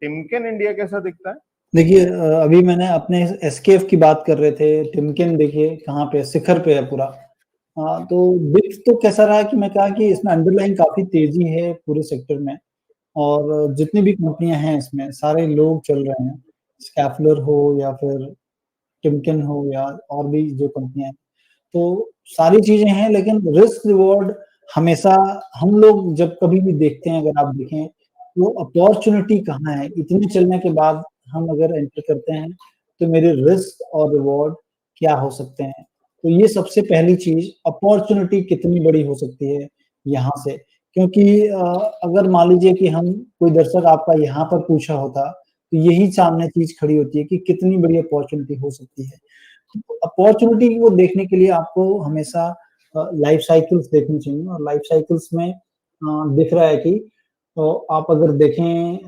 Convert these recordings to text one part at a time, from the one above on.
Timken India कैसा दिखता है? देखिए अभी मैंने अपने एसकेएफ की बात कर रहे थे, टिमकेन देखिए कहाँ पे है, शिखर पे है पूरा। तो दिख तो कैसा रहा कि मैं कहा कि इसमें अंडरलाइन काफ़ी तेज़ी है पूरे सेक्टर में और जितनी भी कंपनियाँ हैं इसमें सारे लोग चल रहे हैं। स्कैफलर हो या फिर टिमकेन हो या और भी जो कंपनियाँ हैं। तो सारी चीज़ें हैं लेकिन रिस्क रिवॉर्ड हमेशा हम लोग जब कभी भी देखते हैं अगर आप देखें, वो अपॉर्च्युनिटी कहाँ है? इतने चलने के बाद हम अगर एंटर करते हैं, तो मेरे रिस्क और रिवॉर्ड क्या हो सकते हैं? तो ये सबसे पहली चीज़ अपॉर्च्युनिटी कितनी बड़ी हो सकती है यहाँ से? क्योंकि अगर मान लीजिए कि हम कोई दर्शक आपका यहाँ पर पूछा होता, तो यही सामने चीज़ खड़ी होती है कि कितनी बड़ी अपॉर्च्युनिटी हो सकती है। अपॉर्च्युनिटी को देखने के लिए आपको हमेशा लाइफ साइकिल्स देखनी चाहिए और लाइफ साइकिल्स में दिख रहा है कि आप अगर देखें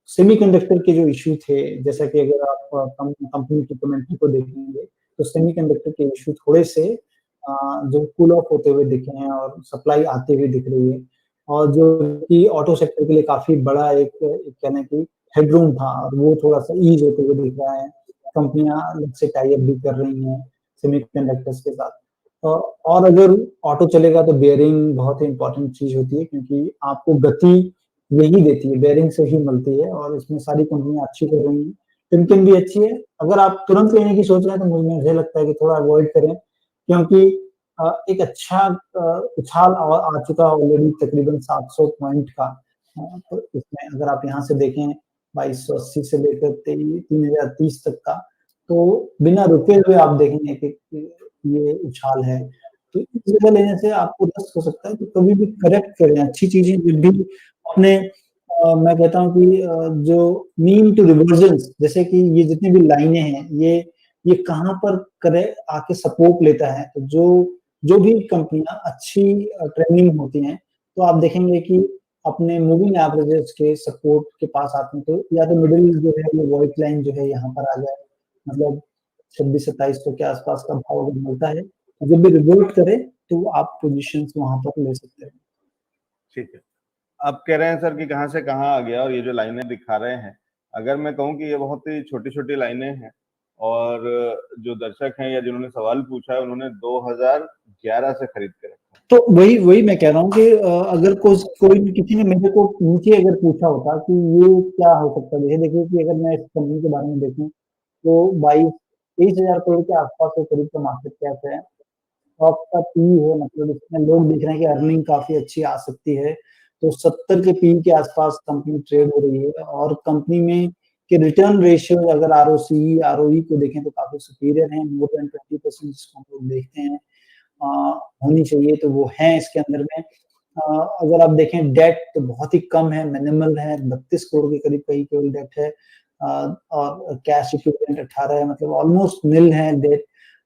सेमीकंडक्टर के जो इश्यू थे, जैसा कि अगर आप कंपनी की कमेंट्री को देखेंगे, तो सेमीकंडक्टर के इश्यू थोड़े से जो कूल ऑफ होते हुए दिखे हैं और सप्लाई आते हुए दिख रही है और जो कि ऑटो सेक्टर के लिए काफ़ी बड़ा एक कहना कि हेडरूम था और वो थोड़ा-सा ईज़ होते हुए दिख रहा है। कंपनियाँ अलग से टाई अप भी कर रही हैं सेमीकंडक्टर्स के साथ। और अगर ऑटो चलेगा तो बेयरिंग बहुत ही इम्पोर्टेंट चीज़ होती है क्योंकि आपको गति यही देती है, बेयरिंग से ही मिलती है और इसमें सारी कंपनियाँ अच्छी कर रही हैं। टिमकेन भी अच्छी है, अगर आप तुरंत लेने की सोच रहे हैं तो मुझे लगता है कि थोड़ा अवॉइड करें क्योंकि एक अच्छा उछाल आ चुका है ऑलरेडी तकरीबन 700 पॉइंट का। तो इसमें अगर आप यहाँ से देखें 2280 से लेकर 3030 तक का, तो बिना रुके हुए आप देखेंगे कि ये उछाल है। तो इस जगह लेने से आपको रिस्क हो सकता है कि कभी भी करेक्ट करें, अच्छी चीज़ें जब भी अपने मैं कहता हूँ कि जो मीन टू रिवर्जन्स जैसे कि ये जितनी भी लाइनें हैं, ये कहाँ पर करे आके सपोर्ट लेता है। तो जो भी कंपनियाँ अच्छी ट्रेंडिंग होती हैं, तो आप देखेंगे कि अपने मूविंग एवरेजेस के सपोर्ट के पास आते हैं, तो या तो मिडल जो है वो व्हाइट लाइन जो है यहाँ पर आ जाए, मतलब 26-2700 के आसपास का भाव अगर मिलता है, जब भी रिवर्ट करे, तो आप पोज़ीशंस वहाँ पर ले सकते हैं। ठीक है। आप कह रहे हैं सर कि कहाँ से कहाँ आ गया और ये जो लाइनें दिखा रहे हैं, अगर मैं कहूँ कि ये बहुत ही छोटी-छोटी लाइनें हैं और जो दर्शक हैं या जिन्होंने सवाल पूछा है, उन्होंने 2011 से खरीद के रखा है। तो वही मैं कह रहा हूँ कि अगर कोई किसी ने मेरे को नीचे अगर पूछा होता कि ये क्या हो सकता है? देखिए कि अगर मैं इस कंपनी के बारे में देखूँ, तो 22-23,000 करोड़ के आस-पास के करीब का मार्केट कैप है। टॉप का पीई है मतलब इसमें लोग देख रहे हैं कि अर्निंग काफ़ी अच्छी आ सकती है। तो 70 के पीई के आस-पास कंपनी ट्रेड हो रही है और कंपनी में के रिटर्न रेशियो अगर आरओसीई, आरओई को देखें तो काफ़ी सुपीरियर है, मोर देन 20% जिसको हम लोग देखते हैं होनी चाहिए तो वो है इसके अंदर में। अगर आप देखें डेट तो बहुत ही कम है, मिनिमल है, 32 करोड़ के करीब का ही केवल डेट है और कैश इक्विवेलेंट 18 है मतलब ऑलमोस्ट निल है डेट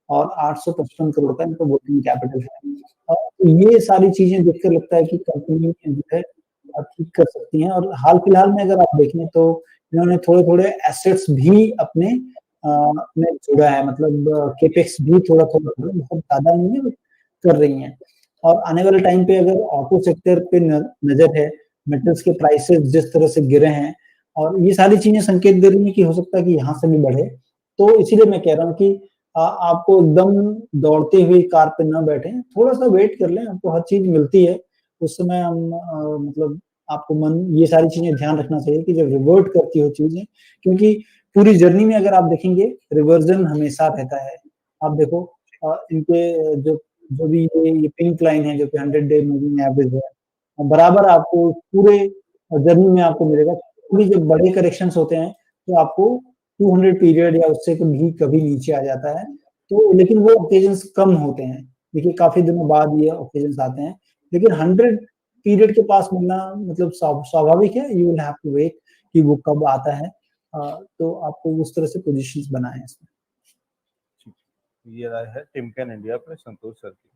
और 855 करोड़ का इनका वर्किंग कैपिटल है। तो ये सारी चीज़ें देखकर लगता है कि कंपनी जो है ठीक कर सकती हैं और हाल-फिलहाल में अगर आप देखें तो इन्होंने थोड़े-थोड़े एसेट्स भी अपने में जोड़ा है मतलब कैपेक्स भी थोड़ा-थोड़ा बहुत ज़्यादा नहीं है, कर रही हैं। और आने वाले टाइम पे अगर ऑटो सेक्टर पे नज़र है, मेटल्स के प्राइसेज़ जिस तरह से गिरे हैं और ये सारी चीज़ें संकेत दे रही हैं कि हो सकता है कि यहाँ से भी बढ़े। तो इसीलिए मैं कह रहा हूँ कि आपको एकदम दौड़ते हुए कार पे ना बैठें, थोड़ा-सा वेट कर लें, आपको हर चीज़ मिलती है। उस समय हम मतलब आपको मन ये सारी चीज़ें ध्यान रखना चाहिए कि जब रिवर्ट करती हो चीज़ें क्योंकि पूरी जर्नी में अगर आप देखेंगे रिवर्जन हमेशा रहता है। आप देखो इनके जो भी ये पिंक लाइन है जो कि 100 डे मूविंग एवरेज है, बराबर आपको पूरे जर्नी में आपको मिलेगा। क्योंकि जब बड़े करेक्शंस होते हैं, तो आपको 200 पीरियड या उससे भी कभी नीचे आ जाता है। तो लेकिन वो ओकेजन्स कम होते हैं। देखिए काफ़ी दिनों बाद ये ओकेजन्स आते हैं। लेकिन 100 पीरियड के पास मिलना मतलब स्वाभाविक है, you will have to wait कि वो कब आता है। तो आपको उस तरह से पोज़ीशंस बनाएँ इसमें। ये राय है टिमकेन इंडिया पे संतोष सर की।